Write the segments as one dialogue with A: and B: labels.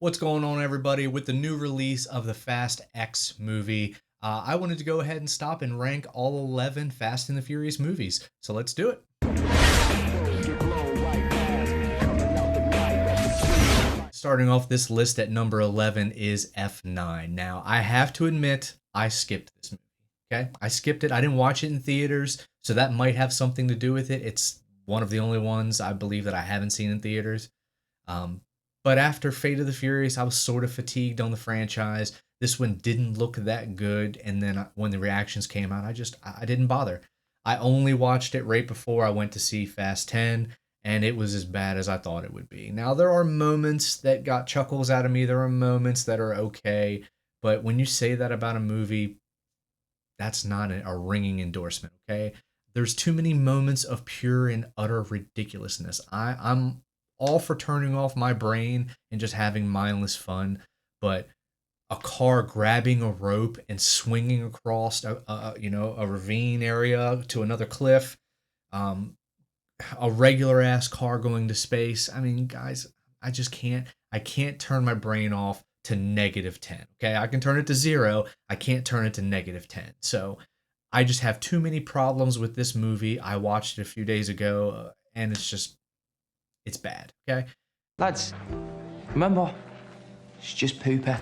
A: What's going on, everybody? With the new release of the Fast X movie, I wanted to go ahead and stop and rank all 11 Fast and the Furious movies. So let's do it. Starting off this list at number 11 is F9. Now, I have to admit, I skipped this movie. Okay? I skipped it. I didn't watch it in theaters, so that might have something to do with it. It's one of the only ones I believe that I haven't seen in theaters. Um, but after Fate of the Furious, I was sort of fatigued on the franchise. This one didn't look that good, and then when the reactions came out, I didn't bother. I only watched it right before I went to see Fast 10, and it was as bad as I thought it would be. Now there are moments that got chuckles out of me. There are moments that are okay, but when you say that about a movie, that's not a ringing endorsement. Okay, there's too many moments of pure and utter ridiculousness. I'm all for turning off my brain and just having mindless fun, but a car grabbing a rope and swinging across a ravine area to another cliff, um, a regular ass car going to space. I mean, guys, I can't turn my brain off to -10. Okay, I can turn it to 0. I can't turn it to -10. So I just have too many problems with this movie. I watched it a few days ago, and it's bad. Okay.
B: Lads, remember, it's just pooper.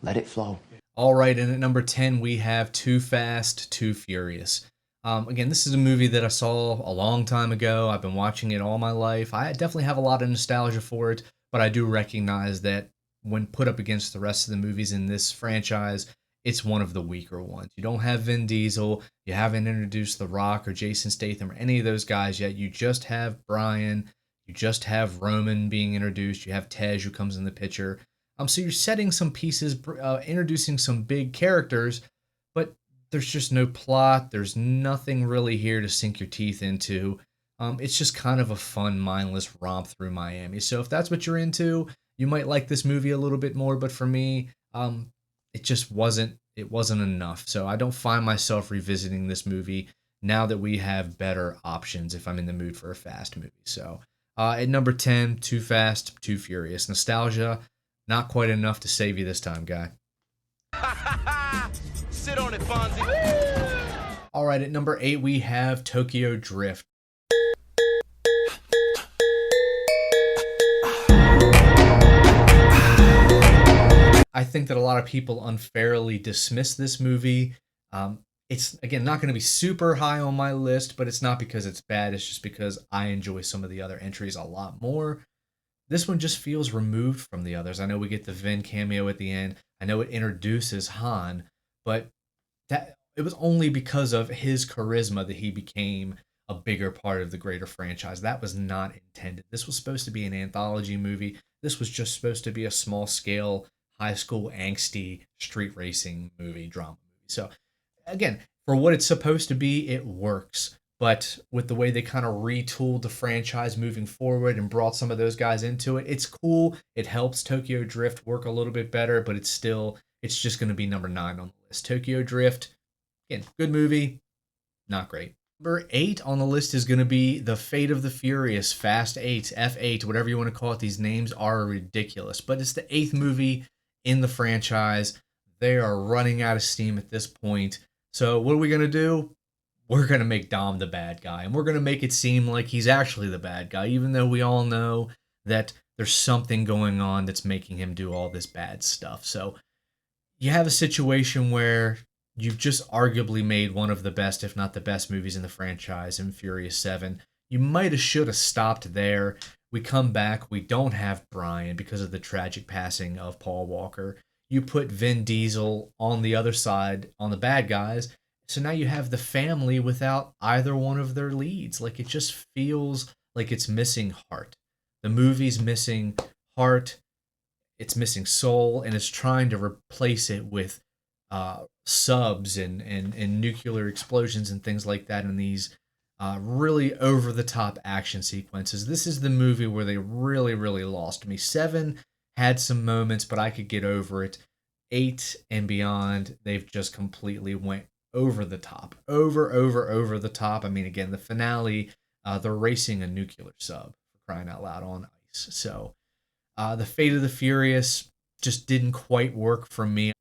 B: Let it flow.
A: All right, and at number 10, we have Too Fast, Too Furious. Again, this is a movie that I saw a long time ago. I've been watching it all my life. I definitely have a lot of nostalgia for it, but I do recognize that when put up against the rest of the movies in this franchise, it's one of the weaker ones. You don't have Vin Diesel, you haven't introduced The Rock or Jason Statham or any of those guys yet. You just have Brian, you just have Roman being introduced, you have Tej who comes in the picture. So you're setting some pieces, introducing some big characters, but there's just no plot. There's nothing really here to sink your teeth into. It's just kind of a fun, mindless romp through Miami. So if that's what you're into, you might like this movie a little bit more. But for me, it just wasn't. It wasn't enough. So I don't find myself revisiting this movie now that we have better options if I'm in the mood for a fast movie. So at number 10, Too Fast, Too Furious. Nostalgia, not quite enough to save you this time, guy.
C: Sit on it, Fonzie.
A: All right, at number 8, we have Tokyo Drift. I think that a lot of people unfairly dismiss this movie. It's, again, not going to be super high on my list, but it's not because it's bad. It's just because I enjoy some of the other entries a lot more. This one just feels removed from the others. I know we get the Vin cameo at the end. I know it introduces Han, but that it was only because of his charisma that he became a bigger part of the greater franchise. That was not intended. This was supposed to be an anthology movie. This was just supposed to be a small scale high school angsty street racing movie, drama movie. So again, for what it's supposed to be, it works. But with the way they kind of retooled the franchise moving forward and brought some of those guys into it, it's cool. It helps Tokyo Drift work a little bit better, but it's just going to be number 9 on the list. Tokyo Drift, again, good movie, not great. Number 8 on the list is going to be The Fate of the Furious, Fast 8, F8, whatever you want to call it. These names are ridiculous, but it's the 8th movie in the franchise. They are running out of steam at this point. So what are we going to do? We're going to make Dom the bad guy, and we're going to make it seem like he's actually the bad guy, even though we all know that there's something going on that's making him do all this bad stuff. So you have a situation where you've just arguably made one of the best, if not the best, movies in the franchise in Furious 7. You might have should have stopped there. We come back. We don't have Brian because of the tragic passing of Paul Walker. You put Vin Diesel on the other side, on the bad guys. So now you have the family without either one of their leads. Like, it just feels like it's missing heart. The movie's missing heart, it's missing soul, and it's trying to replace it with subs and nuclear explosions and things like that in these really over the top action sequences. This is the movie where they really, really lost me. 7 had some moments, but I could get over it. 8 and beyond, they've just completely went over the top. Over the top. I mean, again, the finale, they're racing a nuclear sub, for crying out loud, on ice. So The Fate of the Furious just didn't quite work for me.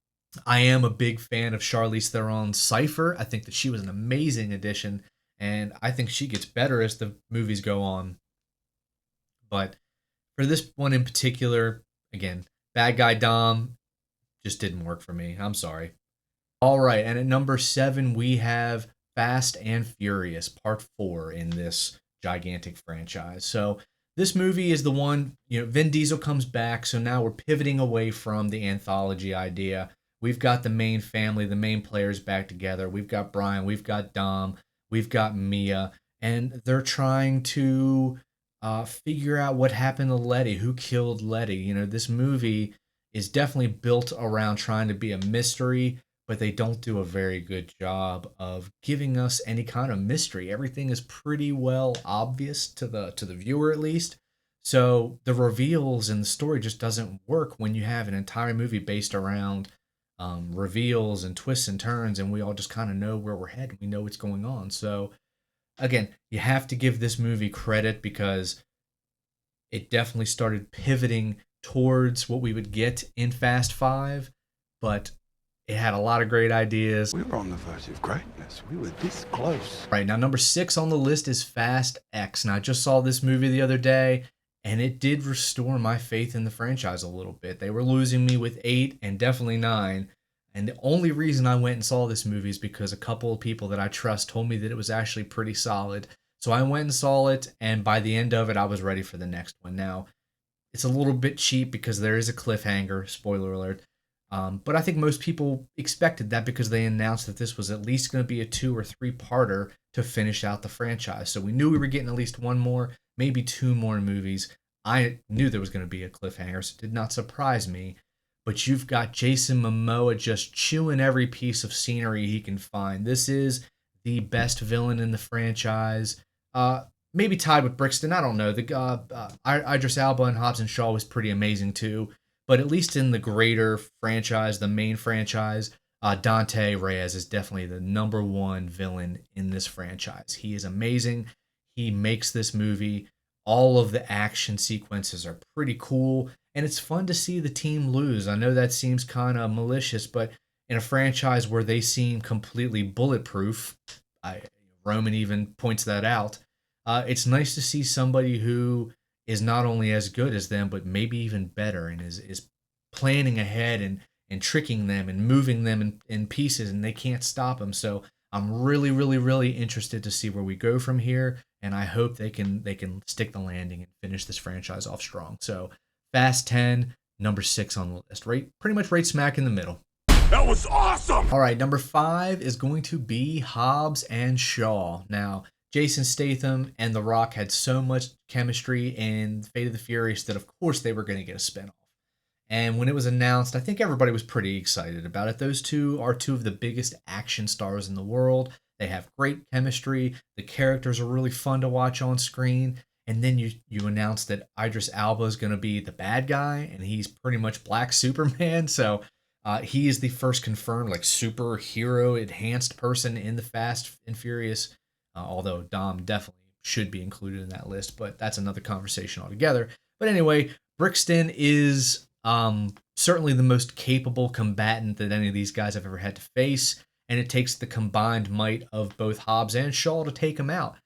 A: I am a big fan of Charlize Theron's Cypher. I think that she was an amazing addition, and I think she gets better as the movies go on. But for this one in particular, again, bad guy Dom just didn't work for me. I'm sorry. All right, and at number 7 we have Fast and Furious Part 4 in this gigantic franchise. So this movie is the one, Vin Diesel comes back, so now we're pivoting away from the anthology idea. We've got the main family, the main players back together. We've got Brian, we've got Dom, we've got Mia, and they're trying to figure out what happened to Letty, who killed Letty. This movie is definitely built around trying to be a mystery, but they don't do a very good job of giving us any kind of mystery. Everything is pretty well obvious to the viewer, at least. So the reveals and the story just doesn't work when you have an entire movie based around reveals and twists and turns, and we all just kind of know where we're headed. We know what's going on. So again, you have to give this movie credit because it definitely started pivoting towards what we would get in Fast Five, but it had a lot of great ideas.
D: We were on the verge of greatness. We were this close.
A: Right, now number 6 on the list is Fast X. Now I just saw this movie the other day, and it did restore my faith in the franchise a little bit. They were losing me with 8 and definitely 9. And the only reason I went and saw this movie is because a couple of people that I trust told me that it was actually pretty solid. So I went and saw it, and by the end of it, I was ready for the next one. Now, it's a little bit cheap because there is a cliffhanger, spoiler alert. But I think most people expected that because they announced that this was at least going to be a 2 or 3-parter to finish out the franchise. So we knew we were getting at least one more, maybe 2 more movies. I knew there was going to be a cliffhanger, so it did not surprise me. But you've got Jason Momoa just chewing every piece of scenery he can find. This is the best villain in the franchise. Maybe tied with Brixton. I don't know. Idris Elba and Hobbs and Shaw was pretty amazing too. But at least in the greater franchise, the main franchise, Dante Reyes is definitely the number 1 villain in this franchise. He is amazing. He makes this movie. All of the action sequences are pretty cool, and it's fun to see the team lose. I know that seems kind of malicious, but in a franchise where they seem completely bulletproof, Roman even points that out. It's nice to see somebody who is not only as good as them, but maybe even better, and is planning ahead and tricking them and moving them in pieces, and they can't stop them. So I'm really, really, really interested to see where we go from here, and I hope they can stick the landing and finish this franchise off strong. So Fast 10, number 6 on the list, pretty much right smack in the middle.
D: That was awesome!
A: All right, number 5 is going to be Hobbs and Shaw. Now, Jason Statham and The Rock had so much chemistry in Fate of the Furious that of course they were going to get a spinoff. And when it was announced, I think everybody was pretty excited about it. Those two are 2 of the biggest action stars in the world. They have great chemistry. The characters are really fun to watch on screen. And then you announce that Idris Elba is going to be the bad guy, and he's pretty much Black Superman. So he is the first confirmed superhero enhanced person in the Fast and Furious. Although Dom definitely should be included in that list, but that's another conversation altogether. But anyway, Brixton is certainly the most capable combatant that any of these guys have ever had to face, and it takes the combined might of both Hobbs and Shaw to take him out.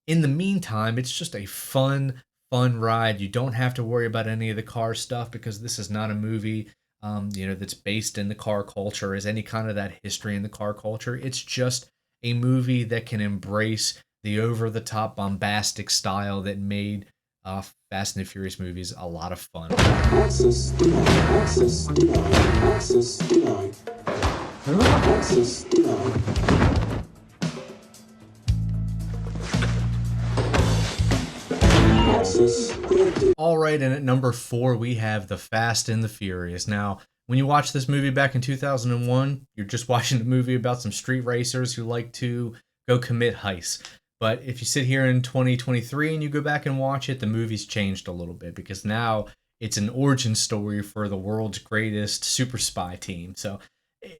A: In the meantime, it's just a fun ride. You don't have to worry about any of the car stuff because this is not a movie that's based in the car culture, as any kind of that history in the car culture. It's just a movie that can embrace the over-the-top bombastic style that made Fast and the Furious movies a lot of fun.
E: Access denied. Access denied. Access denied. Access denied. Access granted.
A: All right, and at number 4 we have The Fast and the Furious. Now, when you watch this movie back in 2001, you're just watching a movie about some street racers who like to go commit heists. But if you sit here in 2023 and you go back and watch it, the movie's changed a little bit because now it's an origin story for the world's greatest super spy team. So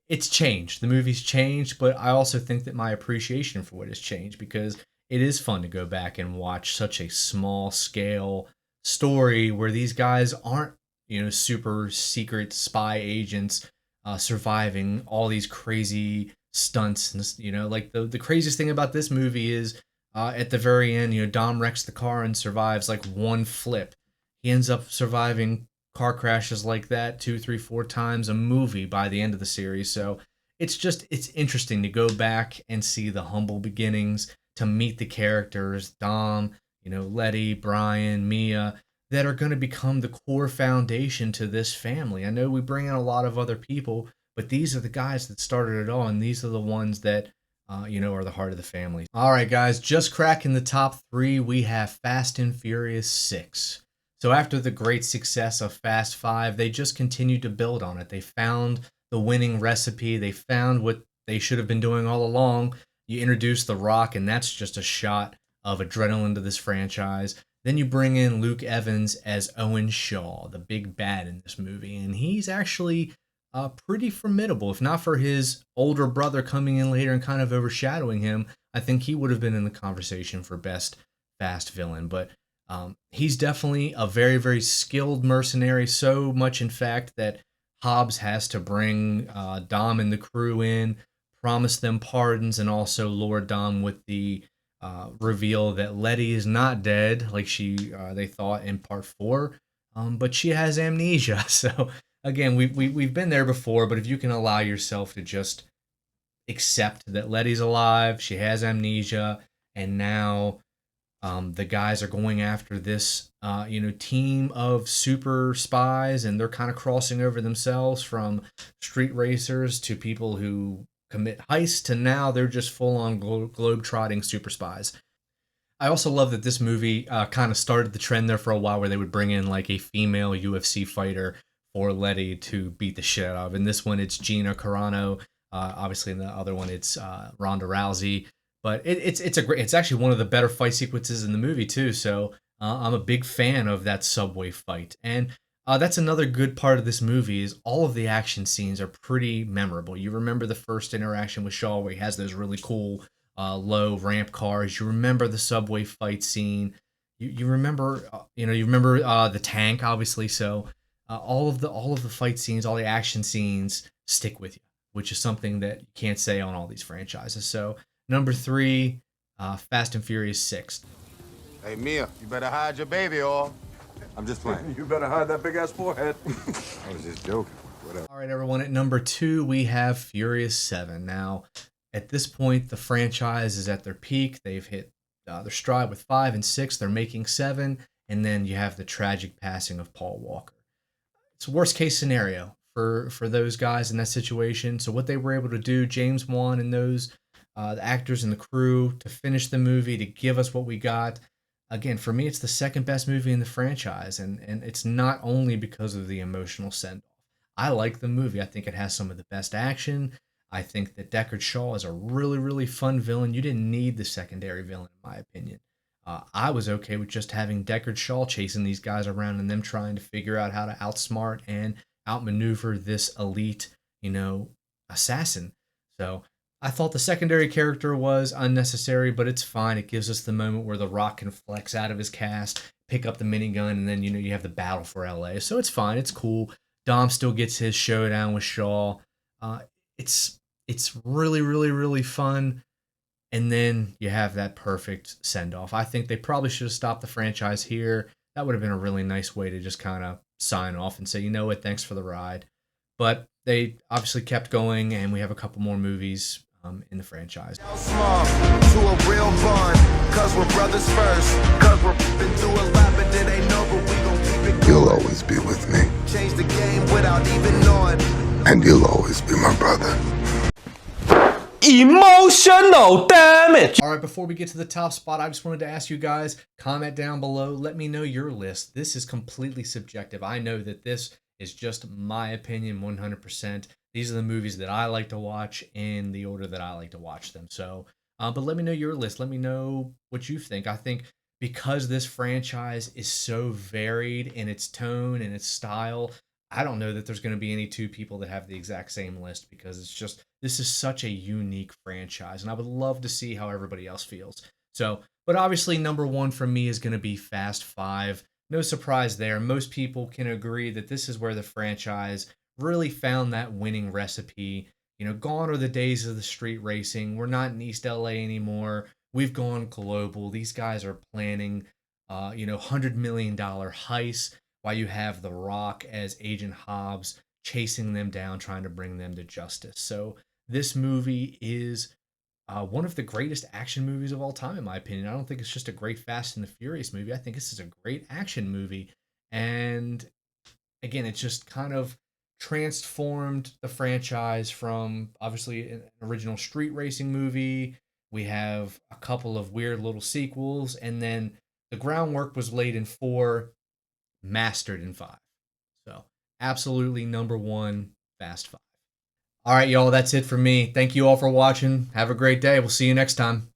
A: it's changed. The movie's changed, but I also think that my appreciation for it has changed because it is fun to go back and watch such a small scale story where these guys aren't super secret spy agents surviving all these crazy stunts. And like the craziest thing about this movie is at the very end, Dom wrecks the car and survives like one flip. He ends up surviving car crashes like that 2, 3, 4 times a movie by the end of the series. So it's interesting to go back and see the humble beginnings, to meet the characters, Dom, Letty, Brian, Mia, that are going to become the core foundation to this family. I know we bring in a lot of other people, but these are the guys that started it all, and these are the ones that are the heart of the family. All right, guys, just cracking the top three, we have Fast and Furious 6. So after the great success of Fast 5, they just continued to build on it. They found the winning recipe. They found what they should have been doing all along. You introduce The Rock, and that's just a shot of adrenaline to this franchise. Then you bring in Luke Evans as Owen Shaw, the big bad in this movie, and he's actually pretty formidable. If not for his older brother coming in later and kind of overshadowing him, I think he would have been in the conversation for best fast villain. But he's definitely a very, very skilled mercenary, so much in fact that Hobbs has to bring Dom and the crew in, promise them pardons, and also lure Dom with the reveal that Letty is not dead like they thought in part 4, but she has amnesia. So again, we've been there before, but if you can allow yourself to just accept that Letty's alive, she has amnesia, and now the guys are going after this team of super spies, and they're kind of crossing over themselves from street racers to people who commit heists to now they're just full-on globe-trotting super spies. I also love that this movie kind of started the trend there for a while where they would bring in like a female UFC fighter for Letty to beat the shit out of. In this one, it's Gina Carano. Obviously, in the other one, it's Ronda Rousey. But it's actually one of the better fight sequences in the movie too. So I'm a big fan of that subway fight, and that's another good part of this movie is all of the action scenes are pretty memorable. You remember the first interaction with Shaw where he has those really cool low ramp cars. You remember the subway fight scene. You remember the tank obviously. So all of the fight scenes, all the action scenes stick with you, which is something that you can't say on all these franchises. So number 3, Fast and Furious 6.
C: Hey, Mia, you better hide your baby or...
D: I'm just playing. You better hide that big ass forehead. I was just joking. Whatever.
A: All right, everyone. At number 2, we have Furious 7. Now, at this point, the franchise is at their peak. They've hit their stride with 5 and 6. They're making 7, and then you have the tragic passing of Paul Walker. It's a worst case scenario for those guys in that situation. So what they were able to do, James Wan and those the actors and the crew, to finish the movie, to give us what we got. Again, for me, it's the second best movie in the franchise, and it's not only because of the emotional send-off. I like the movie. I think it has some of the best action. I think that Deckard Shaw is a really, really fun villain. You didn't need the secondary villain, in my opinion. I was okay with just having Deckard Shaw chasing these guys around and them trying to figure out how to outsmart and outmaneuver this elite, assassin. So I thought the secondary character was unnecessary, but it's fine. It gives us the moment where The Rock can flex out of his cast, pick up the minigun, and then, you have the battle for LA. So it's fine. It's cool. Dom still gets his showdown with Shaw. It's really, really, really fun. And then you have that perfect send-off. I think they probably should have stopped the franchise here. That would have been a really nice way to just kind of sign off and say, you know what, thanks for the ride. But they obviously kept going, and we have a couple more movies in the franchise.
C: Small to a real bond, cause we're brothers first. Cause we're been through a lot, but it ain't over. We gon' keep it.
D: You'll always be with me,
C: Change the game without even knowing.
D: and you'll always be my brother.
F: Emotional damage.
A: All right, before we get to the top spot, I just wanted to ask you guys, comment down below. Let me know your list. This is completely subjective. I know that this is just my opinion 100%. These are the movies that I like to watch in the order that I like to watch them. So, but let me know your list. Let me know what you think. I think because this franchise is so varied in its tone and its style, I don't know that there's going to be any two people that have the exact same list, because this is such a unique franchise, and I would love to see how everybody else feels. So, but obviously number 1 for me is going to be Fast 5. no surprise there. Most people can agree that this is where the franchise really found that winning recipe. Gone are the days of the street racing. We're not in East LA anymore. We've gone global. These guys are planning, $100 million heists while you have The Rock as Agent Hobbs chasing them down, trying to bring them to justice. So this movie is one of the greatest action movies of all time, in my opinion. I don't think it's just a great Fast and the Furious movie. I think this is a great action movie. And again, it just kind of transformed the franchise from obviously an original street racing movie. We have a couple of weird little sequels, and then the groundwork was laid in four, mastered in five. So, absolutely number one, Fast Five. All right, y'all, that's it for me. Thank you all for watching. Have a great day. We'll see you next time.